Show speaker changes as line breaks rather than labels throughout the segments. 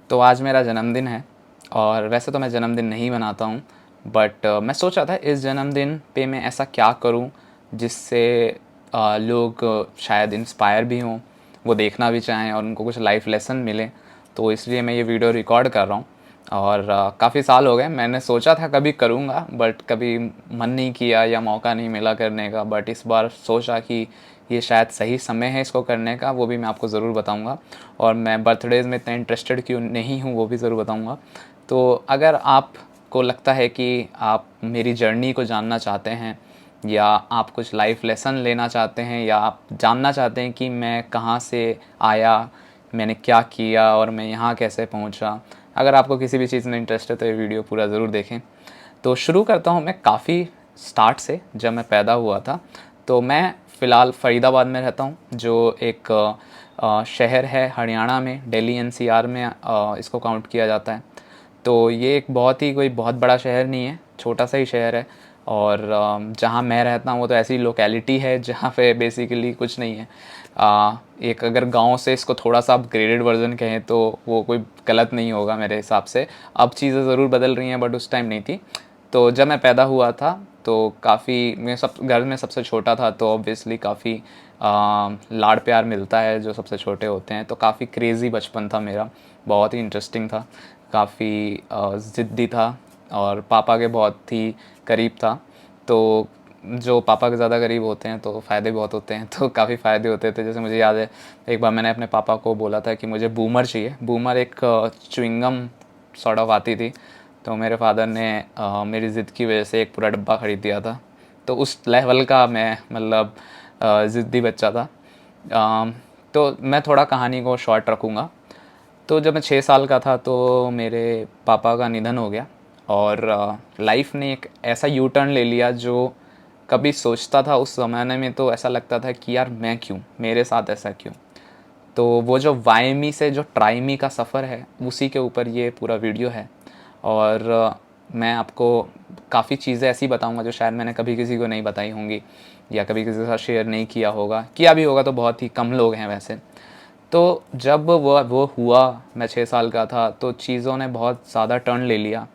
तो आज मेरा जन्मदिन है और वैसे तो मैं जन्मदिन नहीं मनाता हूँ, बट मैं सोचा था इस जन्मदिन पे मैं ऐसा क्या करूँ जिससे लोग शायद इंस्पायर भी हों, वो देखना भी चाहें और उनको कुछ लाइफ लेसन मिले। तो इसलिए मैं ये वीडियो रिकॉर्ड कर रहा हूँ। और काफ़ी साल हो गए, मैंने सोचा था कभी करूँगा बट कभी मन नहीं किया या मौका नहीं मिला करने का। बट इस बार सोचा कि ये शायद सही समय है इसको करने का, वो भी मैं आपको ज़रूर बताऊंगा। और मैं बर्थडेज़ में इतना इंटरेस्टेड क्यों नहीं हूँ वो भी ज़रूर बताऊंगा। तो अगर आपको लगता है कि आप मेरी जर्नी को जानना चाहते हैं या आप कुछ लाइफ लेसन लेना चाहते हैं या आप जानना चाहते हैं कि मैं कहाँ से आया, मैंने क्या किया और मैं यहाँ कैसे पहुँचा, अगर आपको किसी भी चीज़ में इंटरेस्ट है तो ये वीडियो पूरा ज़रूर देखें। तो शुरू करता हूँ मैं काफ़ी स्टार्ट से। जब मैं पैदा हुआ था तो मैं फ़िलहाल फ़रीदाबाद में रहता हूँ, जो एक शहर है हरियाणा में, दिल्ली एनसीआर में इसको काउंट किया जाता है। तो ये एक बहुत ही कोई बहुत बड़ा शहर नहीं है, छोटा सा ही शहर है। और जहाँ मैं रहता हूँ वो तो ऐसी लोकेलिटी है जहाँ पे बेसिकली कुछ नहीं है। एक अगर गांव से इसको थोड़ा सा अपग्रेडेड वर्जन कहें तो वो कोई गलत नहीं होगा मेरे हिसाब से। अब चीज़ें ज़रूर बदल रही हैं बट उस टाइम नहीं थी। तो जब मैं पैदा हुआ था तो काफ़ी, मैं सब घर में सबसे छोटा था तो ऑब्वियसली काफ़ी लाड़ प्यार मिलता है जो सबसे छोटे होते हैं। तो काफ़ी क्रेज़ी बचपन था मेरा, बहुत ही इंटरेस्टिंग था, काफ़ी ज़िद्दी था और पापा के बहुत ही करीब था। तो जो पापा के ज़्यादा करीब होते हैं तो फ़ायदे बहुत होते हैं, तो काफ़ी फ़ायदे होते थे। जैसे मुझे याद है एक बार मैंने अपने पापा को बोला था कि मुझे बूमर चाहिए। बूमर एक च्युइंगम सॉर्ट ऑफ आती थी। तो मेरे फादर ने मेरी ज़िद की वजह से एक पूरा डब्बा ख़रीद दिया था। तो उस लेवल का मैं मतलब ज़िद्दी बच्चा था। तो मैं थोड़ा कहानी को शॉर्ट रखूँगा। तो जब मैं 6 साल का था तो मेरे पापा का निधन हो गया और लाइफ ने एक ऐसा यू टर्न ले लिया जो कभी सोचता था उस ज़माने में तो ऐसा लगता था कि यार मैं क्यों, मेरे साथ ऐसा क्यों। तो वो जो वाई से जो ट्राई का सफ़र है उसी के ऊपर ये पूरा वीडियो है। और मैं आपको काफ़ी चीज़ें ऐसी बताऊंगा जो शायद मैंने कभी किसी को नहीं बताई होंगी या कभी किसी के साथ शेयर नहीं किया होगा, किया भी होगा तो बहुत ही कम लोग हैं वैसे। तो जब वो हुआ, मैं 6 साल का था तो चीज़ों ने बहुत ज़्यादा टर्न ले लिया।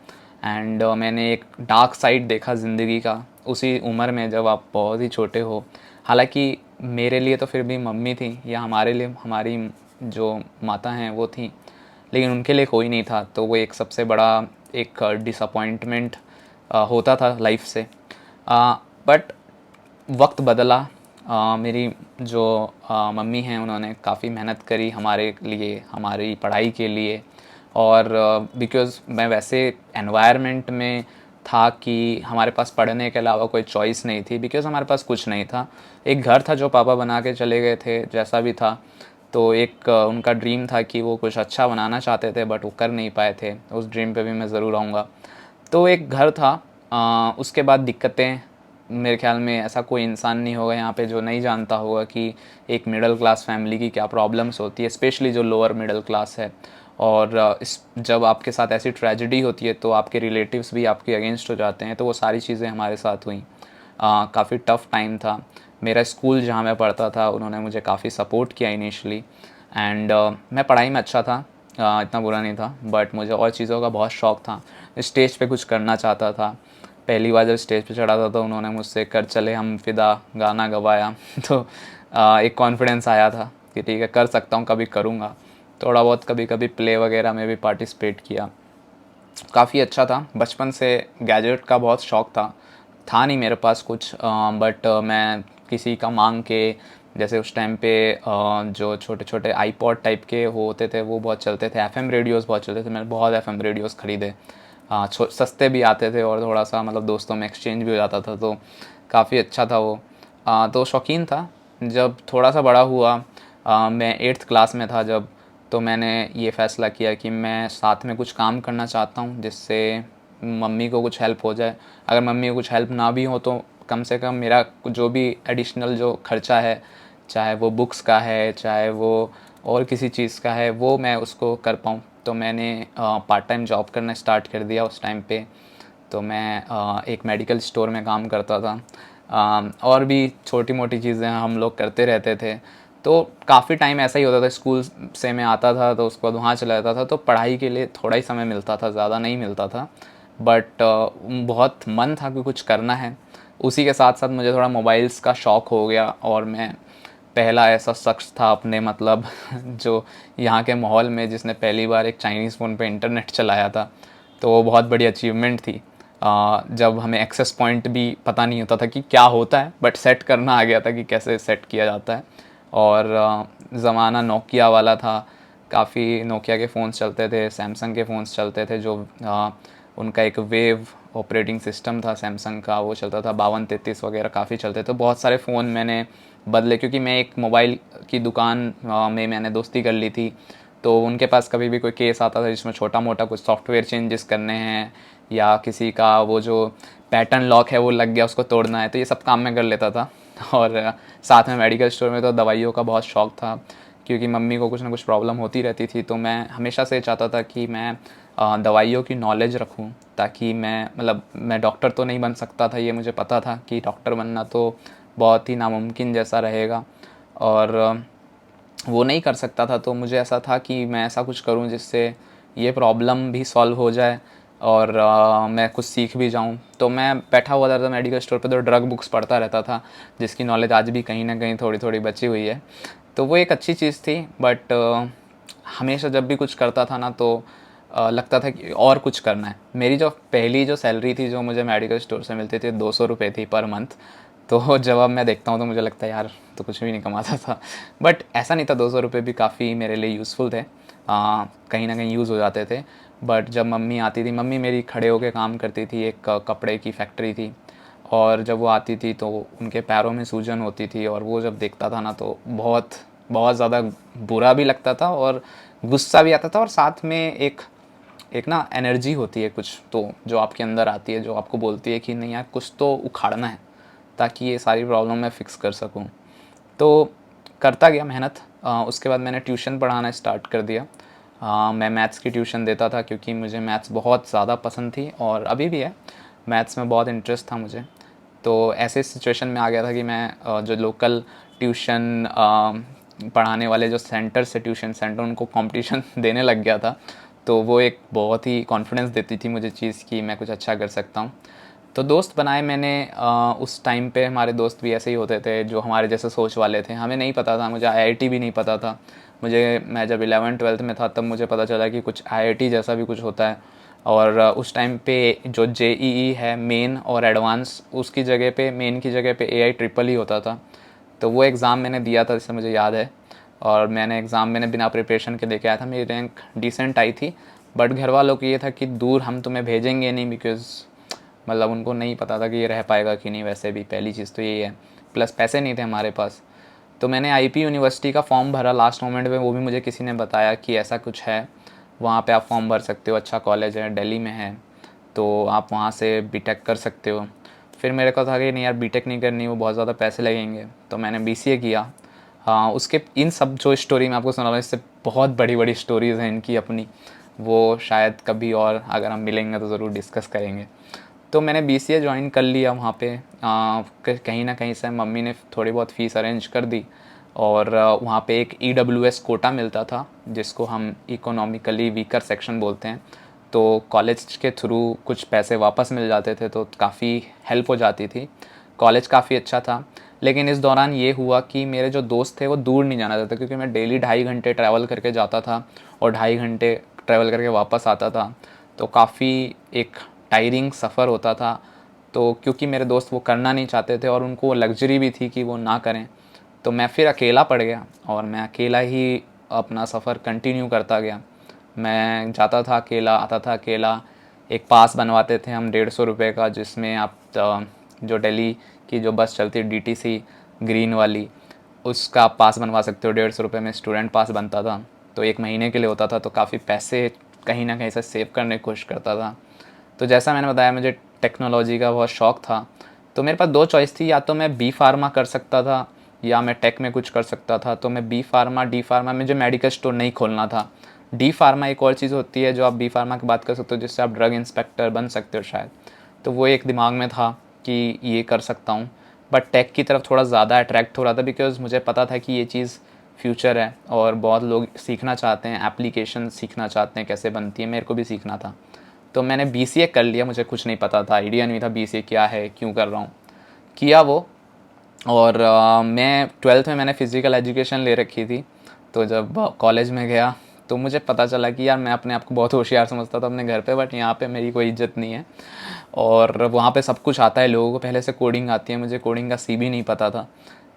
एंड मैंने एक डार्क साइड देखा ज़िंदगी का उसी उम्र में जब आप बहुत ही छोटे हो। हालांकि मेरे लिए तो फिर भी मम्मी थी या हमारे लिए हमारी जो माता हैं वो थी, लेकिन उनके लिए कोई नहीं था। तो वो एक सबसे बड़ा एक डिसअपॉइंटमेंट होता था लाइफ से। बट वक्त बदला। मेरी जो मम्मी हैं उन्होंने काफ़ी मेहनत करी हमारे लिए, हमारी पढ़ाई के लिए। और बिकॉज़ मैं वैसे एनवायरनमेंट में था कि हमारे पास पढ़ने के अलावा कोई चॉइस नहीं थी, बिकॉज़ हमारे पास कुछ नहीं था। एक घर था जो पापा बना के चले गए थे जैसा भी था। तो एक उनका ड्रीम था कि वो कुछ अच्छा बनाना चाहते थे बट वो कर नहीं पाए थे। उस ड्रीम पे भी मैं ज़रूर आऊँगा। तो एक घर था। उसके बाद दिक्कतें, मेरे ख्याल में ऐसा कोई इंसान नहीं होगा यहाँ पे जो नहीं जानता होगा कि एक मिडिल क्लास फैमिली की क्या प्रॉब्लम्स होती है, स्पेशली जो लोअर मिडिल क्लास है। और इस जब आपके साथ ऐसी ट्रेजेडी होती है तो आपके रिलेटिव्स भी आपके अगेंस्ट हो जाते हैं। तो वो सारी चीज़ें हमारे साथ हुई। काफ़ी टफ़ टाइम था। मेरा स्कूल जहाँ मैं पढ़ता था उन्होंने मुझे काफ़ी सपोर्ट किया इनिशियली। एंड मैं पढ़ाई में अच्छा था, इतना बुरा नहीं था, बट मुझे और चीज़ों का बहुत शौक़ था। स्टेज पे कुछ करना चाहता था। पहली बार जब स्टेज पे चढ़ा था तो उन्होंने मुझसे कर चले हम फिदा गाना गवाया तो एक कॉन्फिडेंस आया था कि ठीक है कर सकता हूँ, कभी करूँगा। थोड़ा बहुत कभी कभी प्ले वगैरह में भी पार्टिसिपेट किया, काफ़ी अच्छा था। बचपन से गैजेट का बहुत शौक़ था नहीं मेरे पास कुछ, बट मैं किसी का मांग के, जैसे उस टाइम पे जो छोटे छोटे आईपॉड टाइप के वो होते थे वो बहुत चलते थे, एफएम रेडियोस बहुत चलते थे। मैंने बहुत एफएम रेडियोस ख़रीदे। सस्ते भी आते थे और थोड़ा सा मतलब दोस्तों में एक्सचेंज भी हो जाता था, तो काफ़ी अच्छा था वो। तो शौकीन था। जब थोड़ा सा बड़ा हुआ, मैं 8th क्लास में था जब, तो मैंने ये फ़ैसला किया कि मैं साथ में कुछ काम करना चाहता हूँ जिससे मम्मी को कुछ हेल्प हो जाए। अगर मम्मी को कुछ हेल्प ना भी हो तो कम से कम मेरा जो भी एडिशनल जो खर्चा है, चाहे वो बुक्स का है चाहे वो और किसी चीज़ का है, वो मैं उसको कर पाऊँ। तो मैंने पार्ट टाइम जॉब करना स्टार्ट कर दिया उस टाइम पे। तो मैं एक मेडिकल स्टोर में काम करता था। और भी छोटी मोटी चीज़ें हम लोग करते रहते थे। तो काफ़ी टाइम ऐसा ही होता था, स्कूल से मैं आता था तो उसके बाद वहाँ चला जाता था, तो पढ़ाई के लिए थोड़ा ही समय मिलता था, ज़्यादा नहीं मिलता था। बट बहुत मन था कि कुछ करना है। उसी के साथ साथ मुझे थोड़ा मोबाइल्स का शौक़ हो गया, और मैं पहला ऐसा शख्स था अपने मतलब जो यहाँ के माहौल में जिसने पहली बार एक चाइनीज़ फ़ोन पे इंटरनेट चलाया था। तो वो बहुत बड़ी अचीवमेंट थी। जब हमें एक्सेस पॉइंट भी पता नहीं होता था कि क्या होता है, बट सेट करना आ गया था कि कैसे सेट किया जाता है। और ज़माना नोकिया वाला था, काफ़ी नोकिया के फ़ोन्स चलते थे, सैमसंग के फ़ोन्स चलते थे, जो उनका एक वेव ऑपरेटिंग सिस्टम था सैमसंग का, वो चलता था, 5233 वगैरह काफ़ी चलते थे। बहुत सारे फ़ोन मैंने बदले, क्योंकि मैं एक मोबाइल की दुकान में मैंने दोस्ती कर ली थी। तो उनके पास कभी भी कोई केस आता था जिसमें छोटा मोटा कुछ सॉफ्टवेयर चेंजेस करने हैं, या किसी का वो जो पैटर्न लॉक है वो लग गया, उसको तोड़ना है, तो ये सब काम मैं कर लेता था। और साथ में मेडिकल स्टोर में तो दवाइयों का बहुत शौक़ था, क्योंकि मम्मी को कुछ ना कुछ प्रॉब्लम होती रहती थी। तो मैं हमेशा से चाहता था कि मैं दवाइयों की नॉलेज रखूं, ताकि मैं डॉक्टर तो नहीं बन सकता था, ये मुझे पता था कि डॉक्टर बनना तो बहुत ही नामुमकिन जैसा रहेगा, और वो नहीं कर सकता था। तो मुझे ऐसा था कि मैं ऐसा कुछ करूं जिससे ये प्रॉब्लम भी सॉल्व हो जाए, और मैं कुछ सीख भी जाऊं। तो मैं बैठा हुआ था मेडिकल स्टोर पे, तो ड्रग बुक्स पढ़ता रहता था, जिसकी नॉलेज आज भी कहीं ना कहीं थोड़ी थोड़ी बची हुई है। तो वो एक अच्छी चीज़ थी। बट हमेशा जब भी कुछ करता था ना, तो लगता था कि और कुछ करना है। मेरी जो पहली जो सैलरी थी जो मुझे मेडिकल स्टोर से मिलती थी, 200 रुपये थी पर मंथ। तो जब अब मैं देखता हूँ तो मुझे लगता है यार, तो कुछ भी नहीं कमाता था। बट ऐसा नहीं था, 200 रुपये भी काफ़ी मेरे लिए यूज़फुल थे, कहीं ना कहीं यूज़ हो जाते थे। बट जब मम्मी आती थी, मम्मी मेरी खड़े होकर काम करती थी, एक कपड़े की फैक्ट्री थी, और जब वो आती थी तो उनके पैरों में सूजन होती थी, और वो जब देखता था ना, तो बहुत बहुत ज़्यादा बुरा भी लगता था, और गुस्सा भी आता था, और साथ में एक एक ना एनर्जी होती है कुछ तो, जो आपके अंदर आती है, जो आपको बोलती है कि नहीं यार, कुछ तो उखाड़ना है, ताकि ये सारी प्रॉब्लम मैं फ़िक्स कर सकूं। तो करता गया मेहनत। उसके बाद मैंने ट्यूशन पढ़ाना स्टार्ट कर दिया। मैं मैथ्स की ट्यूशन देता था, क्योंकि मुझे मैथ्स बहुत ज़्यादा पसंद थी, और अभी भी है, मैथ्स में बहुत इंटरेस्ट था मुझे। तो ऐसे सिचुएशन में आ गया था कि मैं जो लोकल ट्यूशन पढ़ाने वाले जो सेंटर से, ट्यूशन सेंटर, उनको कंपटीशन देने लग गया था। तो वो एक बहुत ही कॉन्फिडेंस देती थी मुझे चीज़ कि मैं कुछ अच्छा कर सकता हूँ। तो दोस्त बनाए मैंने। उस टाइम पे हमारे दोस्त भी ऐसे ही होते थे, जो हमारे जैसे सोच वाले थे। हमें नहीं पता था, मुझे आईआईटी भी नहीं पता था। मैं जब 11th-12th में था, तब मुझे पता चला कि कुछ आईआईटी जैसा भी कुछ होता है। और उस टाइम पे जो जेईई है, मेन और एडवांस, उसकी जगह पे, मेन की जगह पे एआई ट्रिपल ही होता था। तो वो एग्ज़ाम मैंने दिया था, जिससे मुझे याद है। और मैंने बिना प्रिपरेशन के देके आया था। मेरी रैंक डिसेंट आई थी, बट घर वालों को ये था कि दूर हम तुम्हें भेजेंगे नहीं, बिकॉज़ मतलब उनको नहीं पता था कि ये रह पाएगा कि नहीं। वैसे भी पहली चीज़ तो यही है, प्लस पैसे नहीं थे हमारे पास। तो मैंने आईपी यूनिवर्सिटी का फॉर्म भरा लास्ट मोमेंट में। वो भी मुझे किसी ने बताया कि ऐसा कुछ है, वहाँ पे आप फॉर्म भर सकते हो, अच्छा कॉलेज है, दिल्ली में है, तो आप वहाँ से बीटेक कर सकते हो। फिर मेरे को था कि नहीं यार, बीटेक नहीं करनी, वो बहुत ज़्यादा पैसे लगेंगे। तो मैंने बीसीए किया। हाँ, उसके इन सब जो स्टोरी मैं आपको सुना रहा हूँ, इससे बहुत बड़ी बड़ी स्टोरीज़ हैं इनकी अपनी, वो शायद कभी और अगर हम मिलेंगे तो ज़रूर डिस्कस करेंगे। तो मैंने बीसीए ज्वाइन कर लिया वहाँ पे। कहीं ना कहीं से मम्मी ने थोड़ी बहुत फ़ीस अरेंज कर दी, और वहाँ पे एक ईडब्ल्यूएस कोटा मिलता था, जिसको हम इकोनॉमिकली वीकर सेक्शन बोलते हैं। तो कॉलेज के थ्रू कुछ पैसे वापस मिल जाते थे, तो काफ़ी हेल्प हो जाती थी। कॉलेज काफ़ी अच्छा था, लेकिन इस दौरान ये हुआ कि मेरे जो दोस्त थे वो दूर नहीं जाना चाहते, क्योंकि मैं डेली 2.5 घंटे ट्रैवल करके जाता था, और 2.5 घंटे ट्रैवल करके वापस आता था। तो काफ़ी एक टायरिंग सफ़र होता था। तो क्योंकि मेरे दोस्त वो करना नहीं चाहते थे, और उनको लग्जरी भी थी कि वो ना करें, तो मैं फिर अकेला पड़ गया, और मैं अकेला ही अपना सफ़र कंटिन्यू करता गया। मैं जाता था अकेला, आता था अकेला। एक पास बनवाते थे हम 150 रुपये का, जिसमें आप जो दिल्ली की जो बस चलती है डीटीसी ग्रीन वाली, उसका आप पास बनवा सकते हो। 150 रुपये में स्टूडेंट पास बनता था, तो 1 महीने के लिए होता था। तो काफ़ी पैसे कहीं ना कहीं से सेव करने की कोशिश करता था। तो जैसा मैंने बताया, मुझे टेक्नोलॉजी का बहुत शौक़ था। तो मेरे पास दो चॉइस थी, या तो मैं बी फार्मा कर सकता था, या मैं टेक में कुछ कर सकता था। तो मैं बी फार्मा, डी फार्मा, मुझे मेडिकल स्टोर नहीं खोलना था। डी फार्मा एक और चीज़ होती है जो आप बी फार्मा की बात कर सकते हो, जिससे आप ड्रग इंस्पेक्टर बन सकते हो शायद। तो वो एक दिमाग में था कि ये कर सकता हूँ। बट टेक की तरफ थोड़ा ज़्यादा अट्रैक्ट हो रहा था, बिकॉज़ मुझे पता था कि ये चीज़ फ्यूचर है और बहुत लोग सीखना चाहते हैं, एप्लीकेशन सीखना चाहते हैं कैसे बनती है, मेरे को भी सीखना था। तो मैंने बीसीए कर लिया, मुझे कुछ नहीं पता था, आइडिया नहीं था बीसीए क्या है, क्यों कर रहा हूँ, किया वो। और मैं 12th में मैंने फ़िज़िकल एजुकेशन ले रखी थी। तो जब कॉलेज में गया तो मुझे पता चला कि यार मैं अपने आप को बहुत होशियार समझता था अपने घर पे, बट यहाँ पे मेरी कोई इज्जत नहीं है। और वहाँ पे सब कुछ आता है लोगों को, पहले से कोडिंग आती है, मुझे कोडिंग का सी भी नहीं पता था।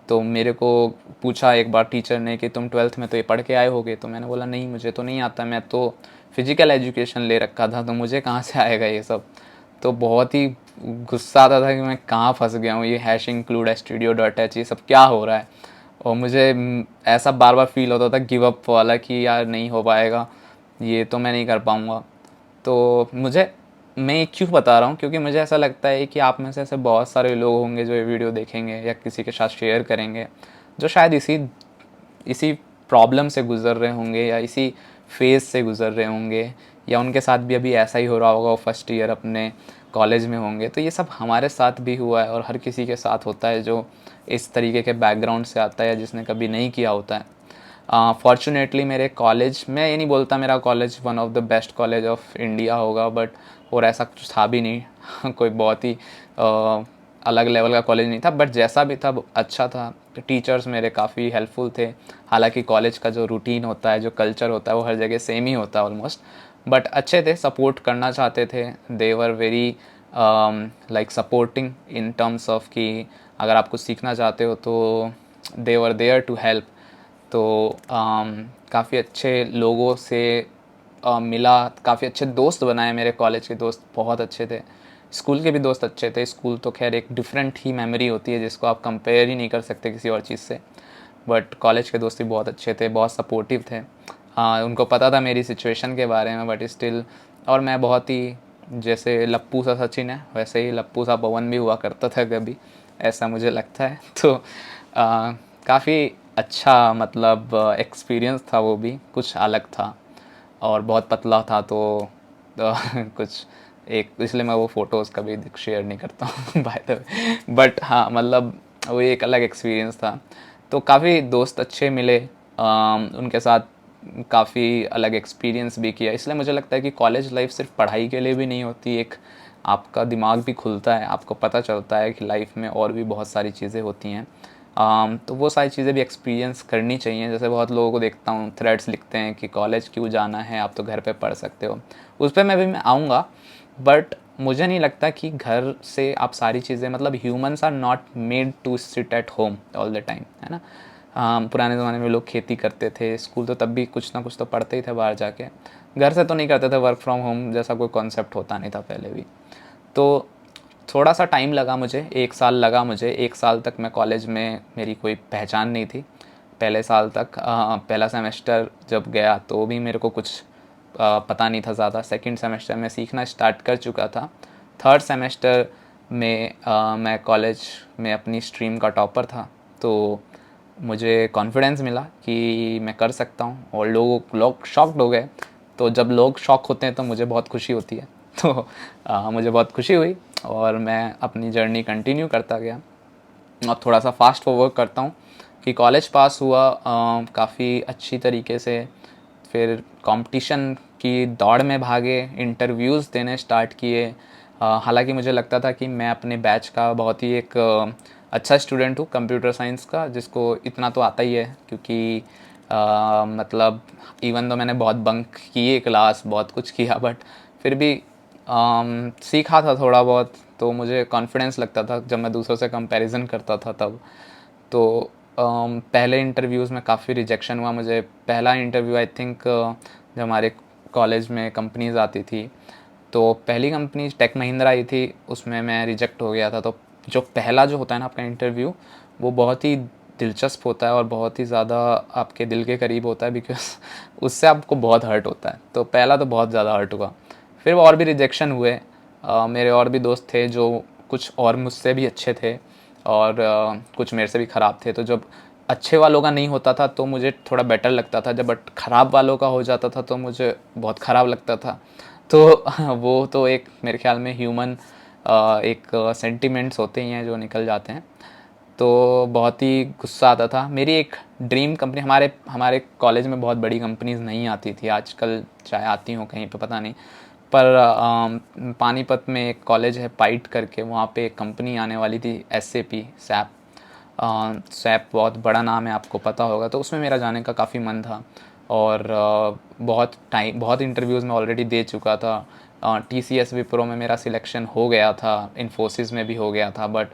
तो मेरे को पूछा एक बार टीचर ने कि तुम 12th में तो ये पढ़ के आए होगे, तो मैंने बोला नहीं मुझे तो नहीं आता, मैं तो फ़िज़िकल एजुकेशन ले रखा था, तो मुझे कहाँ से आएगा ये सब। तो बहुत ही गुस्सा आता था कि मैं कहाँ फंस गया हूँ, ये hash include studio dot H ये सब क्या हो रहा है। और मुझे ऐसा बार बार फील होता था गिव अप वाला कि यार नहीं हो पाएगा, ये तो मैं नहीं कर पाऊँगा। तो मुझे, मैं ये क्यों बता रहा हूँ, क्योंकि मुझे ऐसा लगता है कि आप में से ऐसे बहुत सारे लोग होंगे जो ये वीडियो देखेंगे या किसी के साथ शेयर करेंगे, जो शायद इसी इसी प्रॉब्लम से गुज़र रहे होंगे या इसी फेज़ से गुज़र रहे होंगे, या उनके साथ भी अभी ऐसा ही हो रहा होगा, वो फर्स्ट ईयर अपने कॉलेज में होंगे। तो ये सब हमारे साथ भी हुआ है और हर किसी के साथ होता है जो इस तरीके के बैकग्राउंड से आता है या जिसने कभी नहीं किया होता है। फॉर्चुनेटली मेरे कॉलेज, मैं ये नहीं बोलता मेरा college one of the best college of India होगा, बट और ऐसा कुछ था भी नहीं कोई बहुत ही अलग लेवल का कॉलेज नहीं था, बट जैसा भी था वो अच्छा था। टीचर्स मेरे काफ़ी हेल्पफुल थे। हालांकि कॉलेज का जो रूटीन होता है, जो कल्चर होता है, वो हर जगह सेम ही होता है ऑलमोस्ट, बट अच्छे थे, सपोर्ट करना चाहते थे। They were very like supporting in terms of कि अगर आप कुछ सीखना चाहते हो तो they were there to help. तो काफ़ी अच्छे लोगों से मिला, काफ़ी अच्छे दोस्त बनाए, मेरे कॉलेज के दोस्त बहुत अच्छे थे, स्कूल के भी दोस्त अच्छे थे। स्कूल तो खैर एक डिफरेंट ही मेमोरी होती है जिसको आप कंपेयर ही नहीं कर सकते किसी और चीज़ से, बट कॉलेज के दोस्त भी बहुत अच्छे थे, बहुत सपोर्टिव थे। हाँ, उनको पता था मेरी सिचुएशन के बारे में, बट स्टिल, और मैं बहुत ही, जैसे लप्पू सा सचिन है वैसे ही लप्पू सा पवन भी हुआ करता था कभी, ऐसा मुझे लगता है। तो काफ़ी अच्छा मतलब एक्सपीरियंस था, वो भी कुछ अलग था और बहुत पतला था तो कुछ एक, इसलिए मैं वो फ़ोटोज़ कभी शेयर नहीं करता हूँ बाय द वे, बट हाँ मतलब वो एक अलग एक्सपीरियंस था। तो काफ़ी दोस्त अच्छे मिले, उनके साथ काफ़ी अलग एक्सपीरियंस भी किया। इसलिए मुझे लगता है कि कॉलेज लाइफ सिर्फ पढ़ाई के लिए भी नहीं होती, एक आपका दिमाग भी खुलता है, आपको पता चलता है कि लाइफ में और भी बहुत सारी चीज़ें होती हैं। तो वो सारी चीज़ें भी एक्सपीरियंस करनी चाहिए। जैसे बहुत लोगों को देखता हूँ थ्रेड्स लिखते हैं कि कॉलेज क्यों जाना है, आप तो घर पे पढ़ सकते हो, उस पर मैं आऊँगा, बट मुझे नहीं लगता कि घर से आप सारी चीज़ें, मतलब humans are not made to sit at home all the time, है ना। पुराने ज़माने में लोग खेती करते थे, स्कूल तो तब भी कुछ ना कुछ तो पढ़ते ही थे बाहर जाके, घर से तो नहीं करते थे, वर्क फ्रॉम होम जैसा कोई कॉन्सेप्ट होता नहीं था पहले भी। तो थोड़ा सा टाइम लगा मुझे, 1 साल लगा मुझे, 1 साल तक मैं कॉलेज में, मेरी कोई पहचान नहीं थी। पहले साल तक पहला सेमेस्टर जब गया तो भी मेरे को कुछ पता नहीं था ज़्यादा। सेकंड सेमेस्टर में सीखना स्टार्ट कर चुका था। थर्ड सेमेस्टर में मैं कॉलेज में अपनी स्ट्रीम का टॉपर था, तो मुझे कॉन्फिडेंस मिला कि मैं कर सकता हूँ और लोग शॉक्ड हो गए। तो जब लोग शॉक होते हैं तो मुझे बहुत खुशी होती है। तो मुझे बहुत खुशी हुई और मैं अपनी जर्नी कंटिन्यू करता गया। अब थोड़ा सा फास्ट फॉरवर्ड करता हूँ कि कॉलेज पास हुआ काफ़ी अच्छी तरीके से, फिर कंपटीशन की दौड़ में भागे, इंटरव्यूज़ देने स्टार्ट किए। हालांकि मुझे लगता था कि मैं अपने बैच का बहुत ही एक अच्छा स्टूडेंट हूँ कंप्यूटर साइंस का, जिसको इतना तो आता ही है, क्योंकि मतलब इवन तो मैंने बहुत बंक किए क्लास, बहुत कुछ किया, बट फिर भी सीखा था थोड़ा बहुत, तो मुझे कॉन्फिडेंस लगता था जब मैं दूसरों से कंपैरिजन करता था तब। तो पहले इंटरव्यूज़ में काफ़ी रिजेक्शन हुआ मुझे। पहला इंटरव्यू आई थिंक जब हमारे कॉलेज में कंपनीज आती थी, तो पहली कंपनी टेक महिंद्रा आई थी, उसमें मैं रिजेक्ट हो गया था। तो जो पहला जो होता है ना आपका इंटरव्यू, वो बहुत ही दिलचस्प होता है और बहुत ही ज़्यादा आपके दिल के करीब होता है, बिकॉज उससे आपको बहुत हर्ट होता है। तो पहला तो बहुत ज़्यादा हर्ट हुआ। फिर और भी रिजेक्शन हुए। मेरे और भी दोस्त थे जो कुछ और मुझसे भी अच्छे थे और कुछ मेरे से भी ख़राब थे। तो जब अच्छे वालों का नहीं होता था तो मुझे थोड़ा बेटर लगता था, जब बट ख़राब वालों का हो जाता था तो मुझे बहुत ख़राब लगता था। तो वो तो एक मेरे ख्याल में ह्यूमन एक सेंटिमेंट्स होते ही हैं जो निकल जाते हैं। तो तो बहुत ही गुस्सा आता था। मेरी एक ड्रीम कंपनी, हमारे हमारे कॉलेज में बहुत बड़ी कंपनीज़ नहीं आती थी, आजकल चाहे आती हों कहीं पे पता नहीं, पर पानीपत में एक कॉलेज है पाइट करके, वहाँ पे एक कंपनी आने वाली थी, SAP सैप। सैप बहुत बड़ा नाम है, आपको पता होगा। तो उसमें मेरा जाने का काफ़ी मन था और बहुत इंटरव्यूज़ में ऑलरेडी दे चुका था। TCS विप्रो में मेरा सिलेक्शन हो गया था, इन्फोसिस में भी हो गया था, बट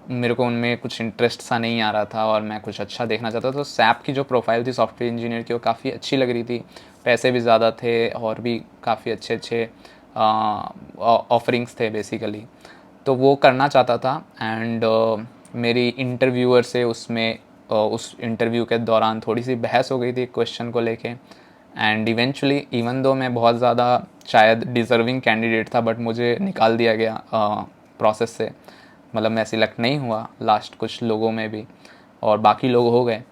मेरे को उनमें कुछ इंटरेस्ट सा नहीं आ रहा था और मैं कुछ अच्छा देखना चाहता था। तो सैप की जो प्रोफाइल थी सॉफ्टवेयर इंजीनियर की, वो काफ़ी अच्छी लग रही थी, पैसे भी ज़्यादा थे और भी काफ़ी अच्छे अच्छे ऑफरिंग्स थे बेसिकली। तो वो करना चाहता था एंड मेरी इंटरव्यूअर से उसमें उस इंटरव्यू के दौरान थोड़ी सी बहस हो गई थी क्वेश्चन को लेके। एंड इवेंचुअली इवन दो मैं बहुत ज़्यादा शायद डिज़र्विंग कैंडिडेट था, बट मुझे निकाल दिया गया प्रोसेस से। मतलब मैं सिलेक्ट नहीं हुआ लास्ट कुछ लोगों में भी, और बाकी लोग हो गए।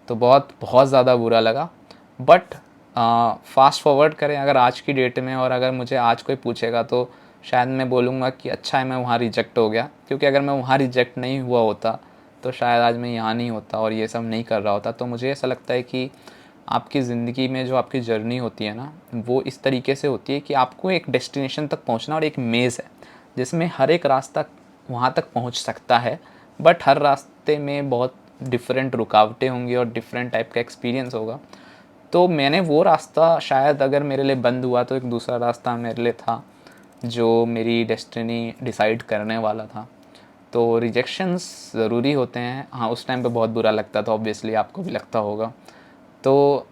तो बहुत बहुत ज़्यादा बुरा लगा। बट फास्ट फॉरवर्ड करें अगर आज की डेट में, और अगर मुझे आज कोई पूछेगा तो शायद मैं बोलूँगा कि अच्छा है मैं वहाँ रिजेक्ट हो गया, क्योंकि अगर मैं वहाँ रिजेक्ट नहीं हुआ होता तो शायद आज मैं यहाँ नहीं होता और ये सब नहीं कर रहा होता। तो मुझे ऐसा लगता है कि आपकी ज़िंदगी में जो आपकी जर्नी होती है ना, वो इस तरीके से होती है कि आपको एक डेस्टिनेशन तक पहुँचना, और एक मेज़ है जिसमें हर एक रास्ता वहाँ तक पहुँच सकता है, बट हर रास्ते में बहुत डिफरेंट रुकावटें होंगी और डिफरेंट टाइप का एक्सपीरियंस होगा। तो मैंने वो रास्ता, शायद अगर मेरे लिए बंद हुआ तो एक दूसरा रास्ता मेरे लिए था जो मेरी डेस्टिनी डिसाइड करने वाला था। तो रिजेक्शंस ज़रूरी होते हैं। हाँ, उस टाइम पे बहुत बुरा लगता था, ऑब्वियसली आपको भी लगता होगा। तो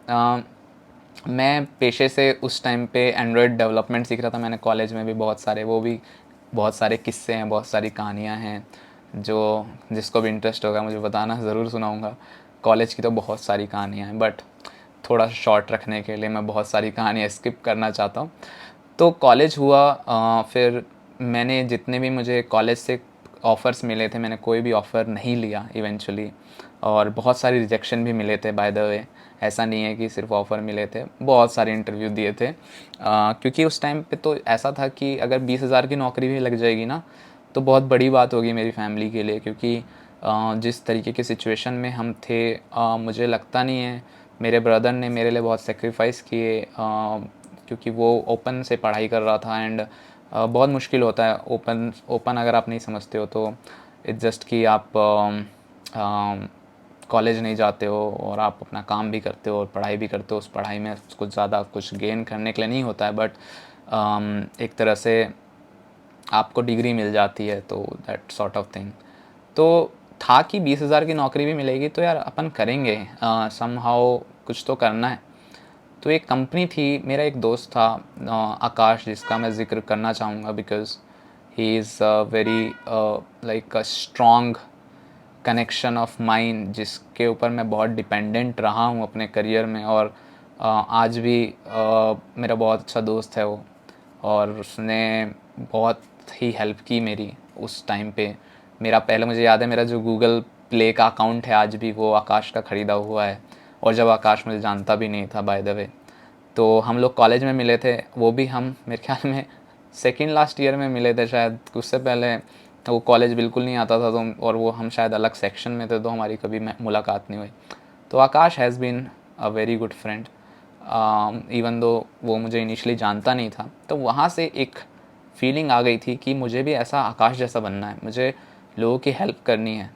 मैं पेशे से उस टाइम पे एंड्रॉयड डेवलपमेंट सीख रहा था। मैंने कॉलेज में भी बहुत सारे, वो भी बहुत सारे किस्से हैं, बहुत सारी कहानियाँ हैं, जो जिसको भी इंटरेस्ट होगा मुझे बताना, ज़रूर सुनाऊँगा। कॉलेज की तो बहुत सारी कहानियाँ हैं, बट थोड़ा शॉर्ट रखने के लिए मैं बहुत सारी कहानियाँ स्किप करना चाहता हूँ। तो कॉलेज हुआ, फिर मैंने जितने भी मुझे कॉलेज से ऑफ़र्स मिले थे, मैंने कोई भी ऑफ़र नहीं लिया इवेंचुअली, और बहुत सारे रिजेक्शन भी मिले थे बाय द वे। ऐसा नहीं है कि सिर्फ ऑफ़र मिले थे, बहुत सारे इंटरव्यू दिए थे। क्योंकि उस टाइम पे तो ऐसा था कि अगर 20,000 की नौकरी भी लग जाएगी ना, तो बहुत बड़ी बात होगी मेरी फैमिली के लिए, क्योंकि जिस तरीके की सिचुएशन में हम थे, मुझे लगता नहीं है, मेरे ब्रदर ने मेरे लिए बहुत सेक्रीफाइस किए, क्योंकि वो ओपन से पढ़ाई कर रहा था। एंड बहुत मुश्किल होता है ओपन ओपन, अगर आप नहीं समझते हो तो इट्स जस्ट कि आप कॉलेज नहीं जाते हो और आप अपना काम भी करते हो और पढ़ाई भी करते हो। उस पढ़ाई में कुछ ज़्यादा कुछ गेन करने के लिए नहीं होता है, बट एक तरह से आपको डिग्री मिल जाती है, तो दैट सॉर्ट ऑफ थिंग। तो था कि 20,000 की नौकरी भी मिलेगी तो यार अपन करेंगे, समहाउ कुछ तो करना है। तो एक कंपनी थी, मेरा एक दोस्त था आकाश, जिसका मैं ज़िक्र करना चाहूँगा because he is very like a strong connection of mine, जिसके ऊपर मैं बहुत डिपेंडेंट रहा हूँ अपने करियर में। और आज भी मेरा बहुत अच्छा दोस्त है वो, और उसने बहुत ही हेल्प की मेरी उस टाइम पे। मेरा पहले, मुझे याद है, मेरा जो गूगल प्ले का अकाउंट है आज भी वो आकाश का ख़रीदा हुआ है, और जब आकाश मुझे जानता भी नहीं था बाय द वे। तो हम लोग कॉलेज में मिले थे, वो भी हम मेरे ख्याल में सेकेंड लास्ट ईयर में मिले थे शायद, उससे पहले वो कॉलेज बिल्कुल नहीं आता था। तो और वो हम शायद अलग सेक्शन में थे, तो हमारी कभी मुलाकात नहीं हुई। तो Akash has been a very good friend, even though वो मुझे इनिशियली जानता नहीं था। तो वहाँ से एक फीलिंग आ गई थी कि मुझे भी ऐसा आकाश जैसा बनना है, मुझे लोगों की हेल्प करनी है।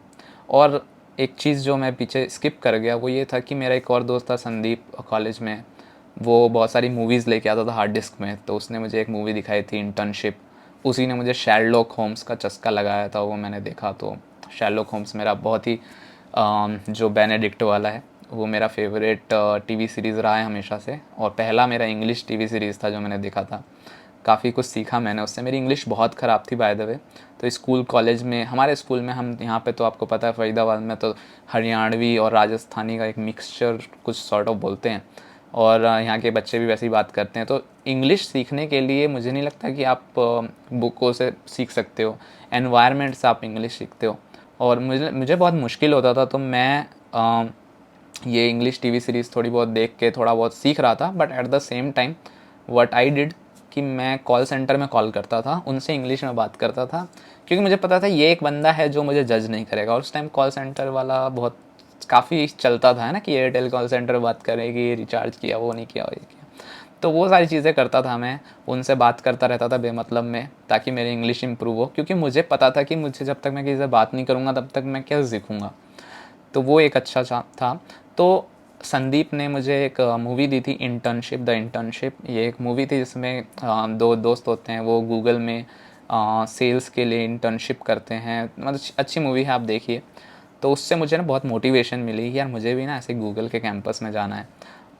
और एक चीज़ जो मैं पीछे स्किप कर गया वो ये था कि मेरा एक और दोस्त था संदीप, कॉलेज में, वो बहुत सारी मूवीज़ लेके आता था हार्ड डिस्क में। तो उसने मुझे एक मूवी दिखाई थी इंटर्नशिप, उसी ने मुझे शेरलॉक होम्स का चस्का लगाया था, वो मैंने देखा। तो शेरलॉक होम्स मेरा बहुत ही जो बेनेडिक्ट वाला है, वो मेरा फेवरेट टीवी सीरीज़ रहा है हमेशा से, और पहला मेरा इंग्लिश टीवी सीरीज़ था जो मैंने देखा था। काफ़ी कुछ सीखा मैंने उससे। मेरी इंग्लिश बहुत ख़राब थी बाय द वे। तो स्कूल कॉलेज में, हमारे स्कूल में, हम यहाँ पे तो आपको पता है फरीदाबाद में तो हरियाणवी और राजस्थानी का एक मिक्सचर कुछ सॉर्ट ऑफ बोलते हैं, और यहाँ के बच्चे भी वैसी बात करते हैं। तो इंग्लिश सीखने के लिए मुझे नहीं लगता कि आप बुकों से सीख सकते हो, एनवायरनमेंट से आप इंग्लिश सीखते हो। और मुझे बहुत मुश्किल होता था, तो मैं ये इंग्लिश टीवी सीरीज़ थोड़ी बहुत देख के थोड़ा बहुत सीख रहा था। But at the same time what I did, कि मैं कॉल सेंटर में कॉल करता था, उनसे इंग्लिश में बात करता था, क्योंकि मुझे पता था ये एक बंदा है जो मुझे जज नहीं करेगा। और उस टाइम कॉल सेंटर वाला बहुत काफ़ी चलता था, है ना, कि एयरटेल कॉल सेंटर बात करेगी, रिचार्ज किया, वो नहीं किया, वो ये किया। तो वो सारी चीज़ें करता था मैं, उनसे बात करता रहता था बेमतलब में, ताकि मेरी इंग्लिश इंप्रूव हो, क्योंकि मुझे पता था कि मुझे जब तक मैं किसी से बात नहीं करूँगा तब तक मैं क्या सीखूँगा। तो वो एक अच्छा था। तो संदीप ने मुझे एक मूवी दी थी, इंटर्नशिप, द इंटर्नशिप। ये एक मूवी थी जिसमें दो दोस्त होते हैं, वो गूगल में सेल्स के लिए इंटर्नशिप करते हैं। मतलब अच्छी मूवी है, आप देखिए। तो उससे मुझे ना बहुत मोटिवेशन मिली कि यार मुझे भी ना ऐसे गूगल के कैंपस में जाना है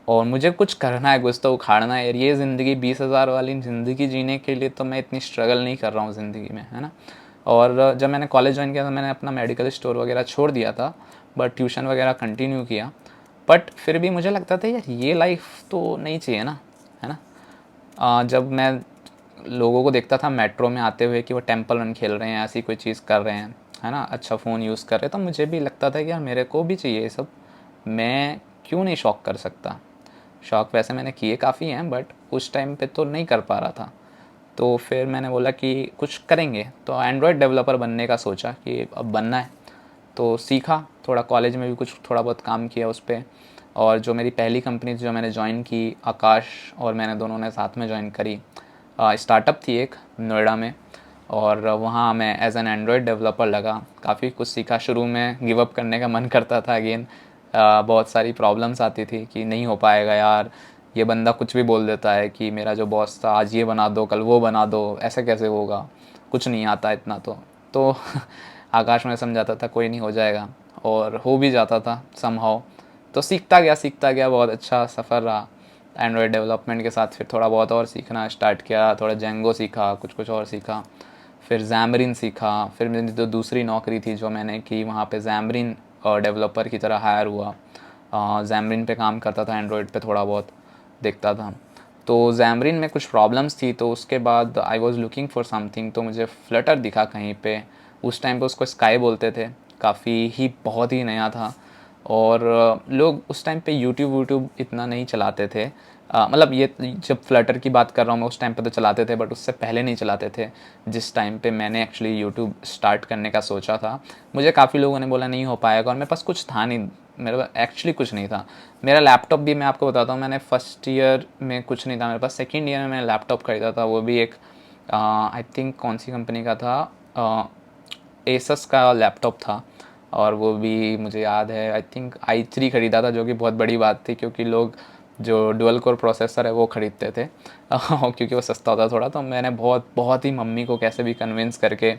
और मुझे कुछ करना है, कुछ तो उखाड़ना है। ये ज़िंदगी 20,000 वाली ज़िंदगी जीने के लिए तो मैं इतनी स्ट्रगल नहीं कर रहा हूँ ज़िंदगी में, है ना। और जब मैंने कॉलेज ज्वाइन किया तो मैंने अपना मेडिकल स्टोर वगैरह छोड़ दिया था, बट ट्यूशन वगैरह कंटिन्यू किया। बट फिर भी मुझे लगता था यार ये लाइफ तो नहीं चाहिए ना, है ना। जब मैं लोगों को देखता था मेट्रो में आते हुए कि वो टेंपल रन खेल रहे हैं, ऐसी कोई चीज़ कर रहे हैं, है ना, अच्छा फ़ोन यूज़ कर रहे हैं, तो मुझे भी लगता था कि यार मेरे को भी चाहिए ये सब, मैं क्यों नहीं शौक कर सकता। शौक वैसे मैंने किए काफ़ी हैं, बट उस टाइम पे तो नहीं कर पा रहा था। तो फिर मैंने बोला कि कुछ करेंगे, तो एंड्रॉयड डेवलपर बनने का सोचा कि अब बनना है। तो सीखा थोड़ा, कॉलेज में भी कुछ थोड़ा बहुत काम किया उस पर। और जो मेरी पहली कंपनी जो मैंने ज्वाइन की, आकाश और मैंने दोनों ने साथ में ज्वाइन करी, स्टार्टअप थी एक नोएडा में। और वहाँ मैं एज एन एंड्रॉयड डेवलपर लगा, काफ़ी कुछ सीखा। शुरू में गिव अप करने का मन करता था अगेन, बहुत सारी प्रॉब्लम्स आती थी कि नहीं हो पाएगा यार, ये बंदा कुछ भी बोल देता है कि मेरा जो बॉस था, आज ये बना दो कल वो बना दो, ऐसे कैसे होगा, कुछ नहीं आता इतना तो आकाश में समझाता था कोई नहीं, हो जाएगा, और हो भी जाता था समहाउ। तो सीखता गया, बहुत अच्छा सफ़र रहा एंड्रॉयड डेवलपमेंट के साथ। फिर थोड़ा बहुत और सीखना स्टार्ट किया, थोड़ा जेंगो सीखा, कुछ और सीखा, फिर जैमरिन सीखा। फिर मेरी जो दूसरी नौकरी थी जो मैंने की, वहाँ पे जैमरिन डेवलपर की तरह हायर हुआ। जैमरिन पे काम करता था, एंड्रॉयड पे थोड़ा बहुत देखता था। तो जैमरिन में कुछ प्रॉब्लम्स थी, तो उसके बाद I was looking for something, तो मुझे फ्लटर दिखा कहीं पे। उस टाइम पे उसको स्काई बोलते थे, काफ़ी ही बहुत ही नया था। और लोग उस टाइम पे यूट्यूब वूट्यूब इतना नहीं चलाते थे। मतलब ये जब फ्लटर की बात कर रहा हूँ मैं, उस टाइम पे तो चलाते थे, बट उससे पहले नहीं चलाते थे जिस टाइम पे मैंने एक्चुअली यूट्यूब स्टार्ट करने का सोचा था। मुझे काफ़ी लोगों ने बोला नहीं हो पाएगा, और मेरे पास कुछ था नहीं, मेरे पास एक्चुअली कुछ नहीं था। मेरा लैपटॉप भी मैं आपको बताता हूँ, मैंने फर्स्ट ईयर में कुछ नहीं था मेरे पास, सेकेंड ईयर में मैंने लैपटॉप खरीदा था, वो भी एक आई थिंक कौन सी कंपनी का था, एसस का लैपटॉप था। और वो भी मुझे याद है, आई थिंक i3 ख़रीदा था, जो कि बहुत बड़ी बात थी, क्योंकि लोग जो डुअल कोर प्रोसेसर है वो ख़रीदते थे क्योंकि वो सस्ता होता थोड़ा। तो मैंने बहुत बहुत ही मम्मी को कैसे भी कन्विंस करके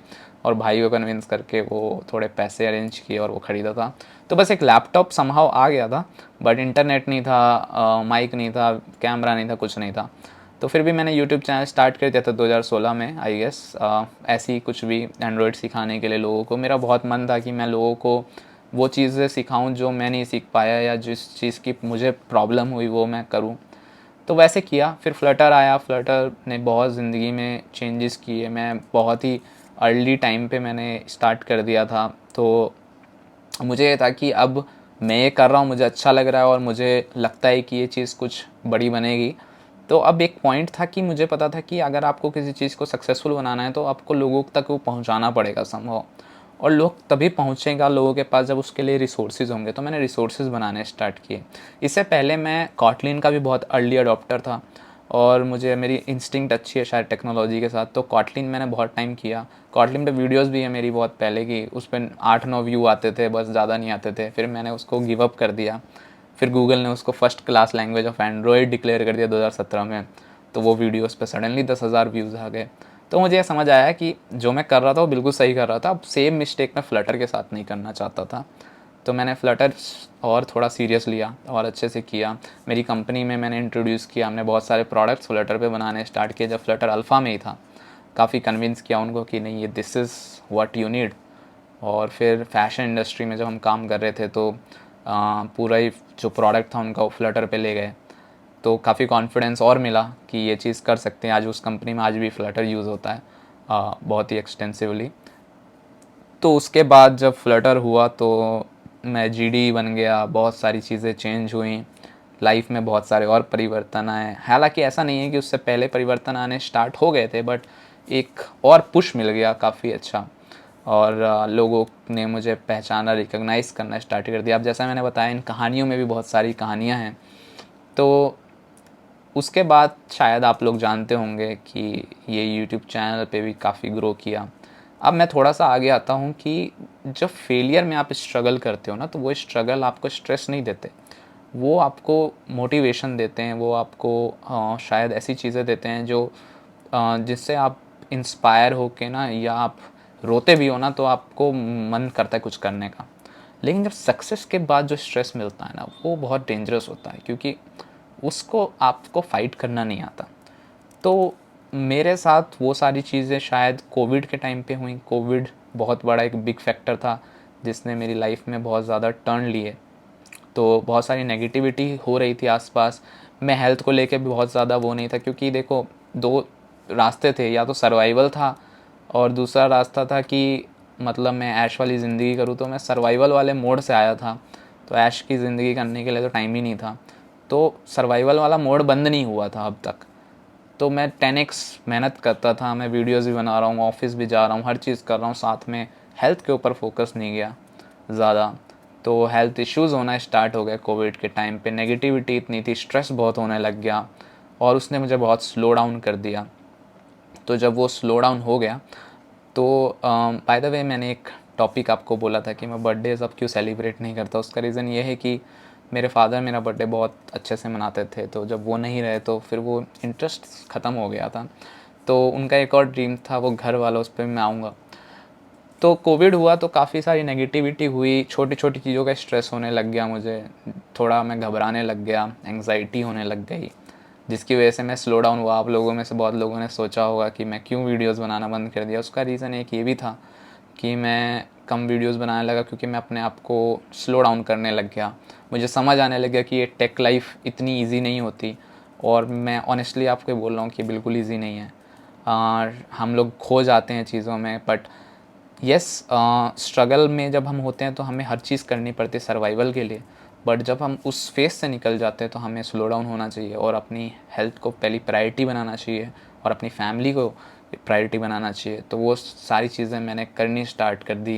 और भाई को कन्विंस करके वो थोड़े पैसे अरेंज किए और वो ख़रीदा था। तो बस एक लैपटॉप समहाउ आ गया था, बट इंटरनेट नहीं था, माइक नहीं था, कैमरा नहीं था, कुछ नहीं था। तो फिर भी मैंने यूट्यूब चैनल स्टार्ट कर दिया था 2016 में आई गेस, ऐसी कुछ भी एंड्रॉयड सिखाने के लिए लोगों को। मेरा बहुत मन था कि मैं लोगों को वो चीज़ें सिखाऊं जो मैं नहीं सीख पाया, या जिस चीज़ की मुझे प्रॉब्लम हुई वो मैं करूं। तो वैसे किया। फिर फ्लटर आया, फ्लटर ने बहुत ज़िंदगी में चेंजेस किए। मैं बहुत ही अर्ली टाइम पे मैंने स्टार्ट कर दिया था। तो मुझे ये था कि अब मैं ये कर रहा हूँ, मुझे अच्छा लग रहा है और मुझे लगता है कि ये चीज़ कुछ बड़ी बनेगी। तो अब एक पॉइंट था कि मुझे पता था कि अगर आपको किसी चीज़ को सक्सेसफुल बनाना है तो आपको लोगों तक वो पहुँचाना पड़ेगा संभव, और लोग तभी पहुँचेगा लोगों के पास जब उसके लिए रिसोर्सेज होंगे। तो मैंने रिसोर्सेज बनाने स्टार्ट किए। इससे पहले मैं कॉटलिन का भी बहुत अर्ली अडॉप्टर था, और मुझे मेरी इंस्टिंक्ट अच्छी है शायद टेक्नोलॉजी के साथ, तो कॉटलिन मैंने बहुत टाइम किया। कॉटलिन पे वीडियोस भी है मेरी बहुत पहले की, उस पर 8-9 व्यू आते थे, बस ज़्यादा नहीं आते थे। फिर मैंने उसको गिव अप कर दिया। फिर गूगल ने उसको first class language of Android declare कर दिया 2017 में। तो वो वीडियोस पे सडनली 10,000 व्यूज़ आ गए। तो मुझे ये समझ आया कि जो मैं कर रहा था वो बिल्कुल सही कर रहा था। अब सेम मिस्टेक मैं फ्लटर के साथ नहीं करना चाहता था। तो मैंने फ्लटर और थोड़ा सीरियस लिया और अच्छे से किया। मेरी कंपनी में मैंने इंट्रोड्यूस किया, हमने बहुत सारे प्रोडक्ट्स फ्लटर पे बनाने स्टार्ट किए जब फ्लटर अल्फ़ा में ही था। काफ़ी कन्विंस किया उनको कि नहीं, ये this is what you need. और फिर फैशन इंडस्ट्री में जब हम काम कर रहे थे तो पूरा ही जो प्रोडक्ट था उनका वो फ्लटर पे ले गए। तो काफ़ी कॉन्फिडेंस और मिला कि ये चीज़ कर सकते हैं। आज उस कंपनी में आज भी फ्लटर यूज़ होता है बहुत ही एक्सटेंसिवली। तो उसके बाद जब फ्लटर हुआ तो मैं जीडी बन गया, बहुत सारी चीज़ें चेंज हुई, लाइफ में बहुत सारे और परिवर्तन आए। हालांकि ऐसा नहीं है कि उससे पहले परिवर्तन आने स्टार्ट हो गए थे, बट एक और पुश मिल गया काफ़ी अच्छा, और लोगों ने मुझे पहचाना, रिकॉग्नाइज़ करना स्टार्ट कर दिया। अब जैसा मैंने बताया, इन कहानियों में भी बहुत सारी कहानियाँ हैं। तो उसके बाद शायद आप लोग जानते होंगे कि ये यूट्यूब चैनल पे भी काफ़ी ग्रो किया। अब मैं थोड़ा सा आगे आता हूँ कि जब फेलियर में आप स्ट्रगल करते हो ना, तो वो स्ट्रगल आपको स्ट्रेस नहीं देते, वो आपको मोटिवेशन देते हैं, वो आपको शायद ऐसी चीज़ें देते हैं जो जिससे आप इंस्पायर हो के ना, या आप रोते भी हो ना, तो आपको मन करता है कुछ करने का। लेकिन जब सक्सेस के बाद जो स्ट्रेस मिलता है ना, वो बहुत डेंजरस होता है, क्योंकि उसको आपको फाइट करना नहीं आता। तो मेरे साथ वो सारी चीज़ें शायद कोविड के टाइम पे हुई। कोविड बहुत बड़ा एक बिग फैक्टर था जिसने मेरी लाइफ में बहुत ज़्यादा टर्न लिए। तो बहुत सारी नेगेटिविटी हो रही थी आसपास। मैं हेल्थ को लेके भी बहुत ज़्यादा वो नहीं था, क्योंकि देखो, दो रास्ते थे, या तो सर्वाइवल था और दूसरा रास्ता था कि मतलब मैं ऐश वाली ज़िंदगी करूँ। तो मैं सर्वाइवल वाले मोड से आया था, तो ऐश की ज़िंदगी करने के लिए तो टाइम ही नहीं था। तो सर्वाइवल वाला मोड बंद नहीं हुआ था अब तक। तो मैं 10x मेहनत करता था, मैं वीडियोज़ भी बना रहा हूँ, ऑफिस भी जा रहा हूँ, हर चीज़ कर रहा हूँ, साथ में हेल्थ के ऊपर फोकस नहीं गया ज़्यादा। तो हेल्थ इश्यूज़ होना स्टार्ट हो गए कोविड के टाइम पे। नेगेटिविटी इतनी थी, स्ट्रेस बहुत होने लग गया, और उसने मुझे बहुत स्लो डाउन कर दिया। तो जब वो स्लो डाउन हो गया, तो बाय द वे, मैंने एक टॉपिक आपको बोला था कि मैं बर्थडेज़ अब क्यों सेलिब्रेट नहीं करता। उसका रीज़न ये है कि मेरे फादर मेरा बर्थडे बहुत अच्छे से मनाते थे, तो जब वो नहीं रहे तो फिर वो इंटरेस्ट ख़त्म हो गया था। तो उनका एक और ड्रीम था, वो घर वाला, उस पर मैं आऊँगा। तो कोविड हुआ तो काफ़ी सारी नेगेटिविटी हुई, छोटी छोटी चीज़ों का स्ट्रेस होने लग गया मुझे, थोड़ा मैं घबराने लग गया, एंग्जाइटी होने लग गई, जिसकी वजह से मैं स्लो डाउन हुआ। आप लोगों में से बहुत लोगों ने सोचा होगा कि मैं क्यों वीडियोस बनाना बंद कर दिया। उसका रीज़न एक ये भी था कि मैं कम वीडियोस बनाने लगा, क्योंकि मैं अपने आप को स्लो डाउन करने लग गया। मुझे समझ आने लग गया कि ये टेक लाइफ इतनी ईजी नहीं होती, और मैं ऑनेस्टली आपको बोल रहा हूँ कि बिल्कुल ईजी नहीं है। और हम लोग खो जाते हैं चीज़ों में, बट यस, स्ट्रगल में जब हम होते हैं तो हमें हर चीज़ करनी पड़ती है सर्वाइवल के लिए। बट जब हम उस फेज से निकल जाते हैं तो हमें स्लो डाउन होना चाहिए, और अपनी हेल्थ को पहली प्रायोरिटी बनाना चाहिए, और अपनी फैमिली को प्रायोरिटी बनाना चाहिए। तो वो सारी चीज़ें मैंने करनी स्टार्ट कर दी।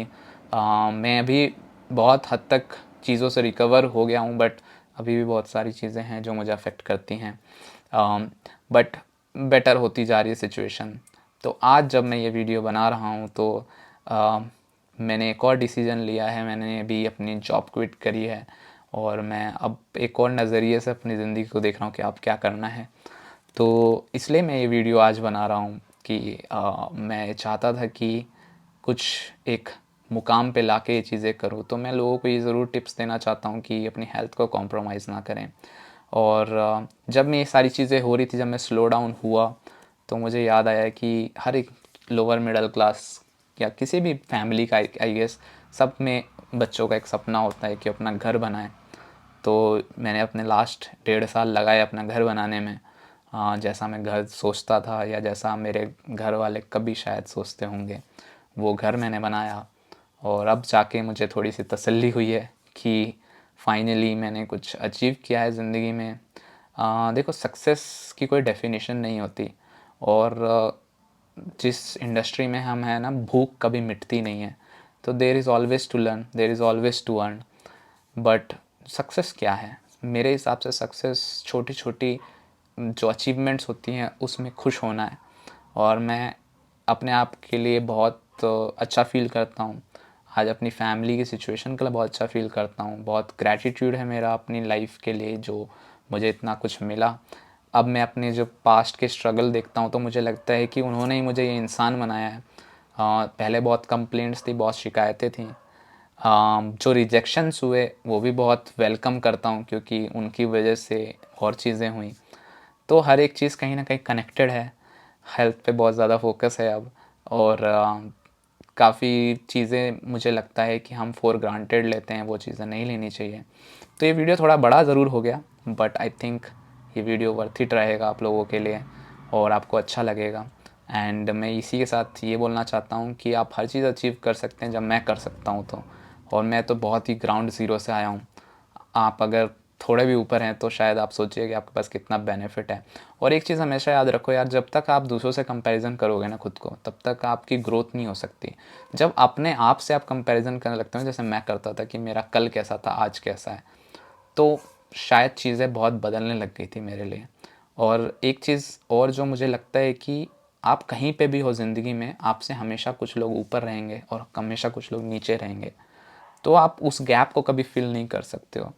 मैं अभी बहुत हद तक चीज़ों से रिकवर हो गया हूँ, बट अभी भी बहुत सारी चीज़ें हैं जो मुझे अफेक्ट करती हैं, बट बेटर होती जा रही है सिचुएशन। तो आज जब मैं ये वीडियो बना रहा हूँ, तो मैंने एक और डिसीज़न लिया है। मैंने अभी अपनी जॉब क्विट करी है, और मैं अब एक और नज़रिए से अपनी ज़िंदगी को देख रहा हूँ कि अब क्या करना है। तो इसलिए मैं ये वीडियो आज बना रहा हूँ कि मैं चाहता था कि कुछ एक मुकाम पे लाके ये चीज़ें करूँ। तो मैं लोगों को ये ज़रूर टिप्स देना चाहता हूँ कि अपनी हेल्थ को कॉम्प्रोमाइज़ ना करें। और जब मैं ये सारी चीज़ें हो रही थी, जब मैं स्लो डाउन हुआ, तो मुझे याद आया कि हर एक लोअर मिडिल क्लास या किसी भी फैमिली का, आई गेस, सब में बच्चों का एक सपना होता है कि अपना घर बनाए। तो मैंने अपने लास्ट 1.5 साल लगाए अपना घर बनाने में। जैसा मैं घर सोचता था, या जैसा मेरे घर वाले कभी शायद सोचते होंगे, वो घर मैंने बनाया। और अब जाके मुझे थोड़ी सी तसल्ली हुई है कि फाइनली मैंने कुछ अचीव किया है ज़िंदगी में। देखो, सक्सेस की कोई डेफिनेशन नहीं होती, और जिस इंडस्ट्री में हम हैं ना, भूख कभी मिटती नहीं है। तो there is always to learn, there is always to earn. But success क्या है? मेरे हिसाब से सक्सेस छोटी छोटी जो अचीवमेंट्स होती हैं उसमें खुश होना है। और मैं अपने आप के लिए बहुत अच्छा फ़ील करता हूँ। आज अपनी फैमिली की सिचुएशन के लिए बहुत अच्छा फ़ील करता हूँ। बहुत ग्रैटिट्यूड है मेरा अपनी लाइफ के लिए, जो मुझे इतना कुछ मिला। अब मैं अपने जो पास्ट के स्ट्रगल देखता हूँ तो मुझे लगता है कि उन्होंने ही मुझे ये इंसान बनाया है। पहले बहुत कंप्लेंट्स थी, बहुत शिकायतें थी। जो रिजेक्शंस हुए वो भी बहुत वेलकम करता हूँ, क्योंकि उनकी वजह से और चीज़ें हुई। तो हर एक चीज़ कहीं ना कहीं कनेक्टेड है। हेल्थ पे बहुत ज़्यादा फोकस है अब, और काफ़ी चीज़ें मुझे लगता है कि हम फॉर ग्रांटेड लेते हैं, वो चीज़ें नहीं लेनी चाहिए। तो ये वीडियो थोड़ा बड़ा ज़रूर हो गया, बट आई थिंक ये वीडियो वर्थ इट रहेगा आप लोगों के लिए, और आपको अच्छा लगेगा। एंड मैं इसी के साथ ये बोलना चाहता हूँ कि आप हर चीज़ अचीव कर सकते हैं जब मैं कर सकता हूँ तो। और मैं तो बहुत ही ग्राउंड ज़ीरो से आया हूँ। आप अगर थोड़े भी ऊपर हैं तो शायद आप सोचिए कि आपके पास कितना बेनिफिट है। और एक चीज़ हमेशा याद रखो यार, जब तक आप दूसरों से कंपैरिजन करोगे ना खुद को, तब तक आपकी ग्रोथ नहीं हो सकती। जब अपने आप से आप कंपैरिजन करने लगते हो, जैसे मैं करता था कि मेरा कल कैसा था आज कैसा है, तो शायद चीज़ें बहुत बदलने लग गई थी मेरे लिए। और एक चीज़ और जो मुझे लगता है कि आप कहीं पे भी हो ज़िंदगी में, आपसे हमेशा कुछ लोग ऊपर रहेंगे और हमेशा कुछ लोग नीचे रहेंगे, तो आप उस गैप को कभी फिल नहीं कर सकते हो।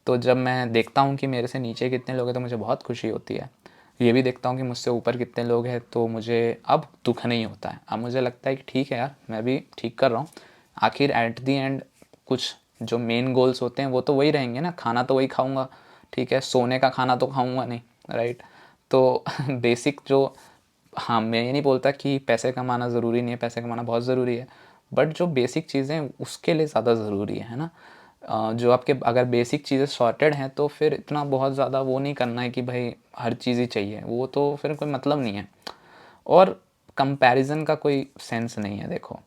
तो जब मैं देखता हूँ कि मेरे से नीचे कितने लोग हैं तो मुझे बहुत खुशी होती है। ये भी देखता हूँ कि मुझसे ऊपर कितने लोग हैं तो मुझे अब दुख नहीं होता है। अब मुझे लगता है कि ठीक है यार, मैं भी ठीक कर रहा हूँ। आखिर एट दी एंड कुछ जो मेन गोल्स होते हैं वो तो वही रहेंगे ना, खाना तो वही खाऊंगा, ठीक है, सोने का खाना तो खाऊंगा नहीं, राइट। तो बेसिक जो, हाँ मैं ये नहीं बोलता कि पैसे कमाना ज़रूरी नहीं है, पैसे कमाना बहुत ज़रूरी है, बट जो बेसिक चीज़ें उसके लिए ज़्यादा ज़रूरी है ना। जो आपके अगर बेसिक चीज़ें सॉर्टेड हैं तो फिर इतना बहुत ज़्यादा वो नहीं करना है कि भाई हर चीज़ ही चाहिए, वो तो फिर कोई मतलब नहीं है। और कंपैरिजन का कोई सेंस नहीं है, देखो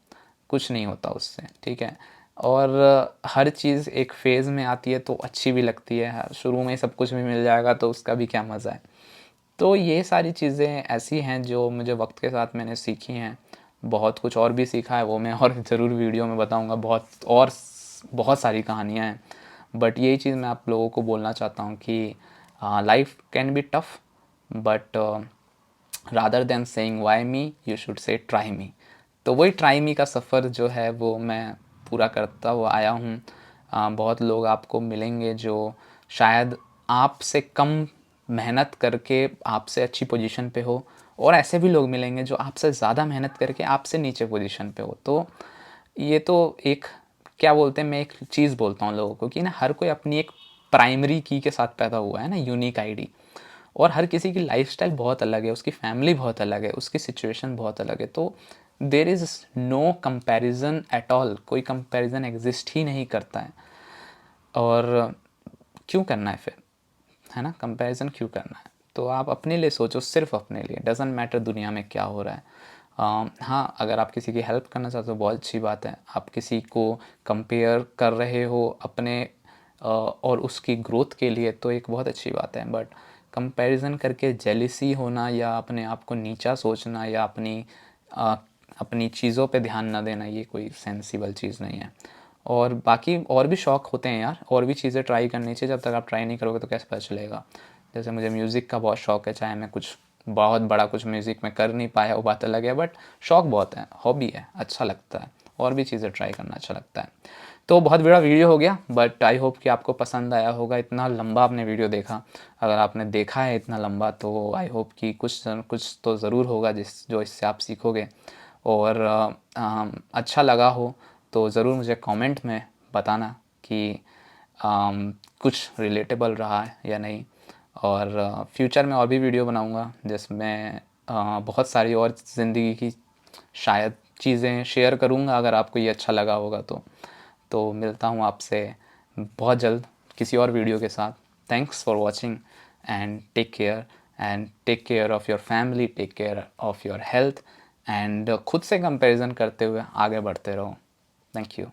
कुछ नहीं होता उससे, ठीक है। और हर चीज़ एक फ़ेज़ में आती है तो अच्छी भी लगती है, शुरू में सब कुछ भी मिल जाएगा तो उसका भी क्या मज़ा है। तो ये सारी चीज़ें ऐसी हैं जो मुझे वक्त के साथ मैंने सीखी हैं। बहुत कुछ और भी सीखा है, वो मैं और ज़रूर वीडियो में बताऊंगा। बहुत सारी कहानियाँ हैं, बट यही चीज़ मैं आप लोगों को बोलना चाहता हूँ कि life can be tough, but rather than saying why me you should say try me. तो वही ट्राई मी का सफ़र जो है वो मैं पूरा करता हुआ आया हूँ। बहुत लोग आपको मिलेंगे जो शायद आपसे कम मेहनत करके आपसे अच्छी पोजीशन पे हो, और ऐसे भी लोग मिलेंगे जो आपसे ज़्यादा मेहनत करके आपसे नीचे पोजीशन पे हो। तो ये तो एक, क्या बोलते हैं, मैं एक चीज़ बोलता हूँ लोगों को कि ना, हर कोई अपनी एक प्राइमरी की के साथ पैदा हुआ है ना, यूनिक आईडी। और हर किसी की लाइफस्टाइल बहुत अलग है, उसकी फैमिली बहुत अलग है, उसकी सिचुएशन बहुत अलग है। तो there is no comparison at all, कोई कंपैरिजन एग्जिस्ट ही नहीं करता है। और क्यों करना है फिर, है ना, कंपैरिजन क्यों करना है। तो आप अपने लिए सोचो, सिर्फ अपने लिए, डजेंट मैटर दुनिया में क्या हो रहा है। हाँ, अगर आप किसी की हेल्प करना चाहते हो बहुत अच्छी बात है। आप किसी को कंपेयर कर रहे हो अपने और उसकी ग्रोथ के लिए, तो एक बहुत अच्छी बात है। बट कंपैरिजन करके जेलिसी होना या अपने आप को नीचा सोचना या अ, अपनी चीज़ों पे ध्यान ना देना, ये कोई सेंसिबल चीज़ नहीं है। और बाकी और भी शौक़ होते हैं यार, और भी चीज़ें ट्राई करनी चाहिए। जब तक आप ट्राई नहीं करोगे तो कैसे पता चलेगा। जैसे मुझे म्यूज़िक का बहुत शौक़ है, चाहे मैं कुछ बहुत बड़ा कुछ म्यूज़िक में कर नहीं पाया वो बात अलग है, बट शौक़ बहुत है, हॉबी है, अच्छा लगता है। और भी चीज़ें ट्राई करना अच्छा लगता है। तो बहुत बड़ा वीडियो हो गया, बट आई होप कि आपको पसंद आया होगा। इतना लंबा आपने वीडियो देखा, अगर आपने देखा है इतना लंबा, तो आई होप कि कुछ तो ज़रूर होगा जो इससे आप सीखोगे। और अच्छा लगा हो तो ज़रूर मुझे कमेंट में बताना कि कुछ रिलेटेबल रहा है या नहीं। और फ्यूचर में और भी वीडियो बनाऊंगा जिसमें बहुत सारी और ज़िंदगी की शायद चीज़ें शेयर करूंगा, अगर आपको ये अच्छा लगा होगा तो मिलता हूँ आपसे बहुत जल्द किसी और वीडियो के साथ। Thanks for watching and take care of your family, take care of your health, and खुद से कंपैरिजन करते हुए आगे बढ़ते रहो। Thank you.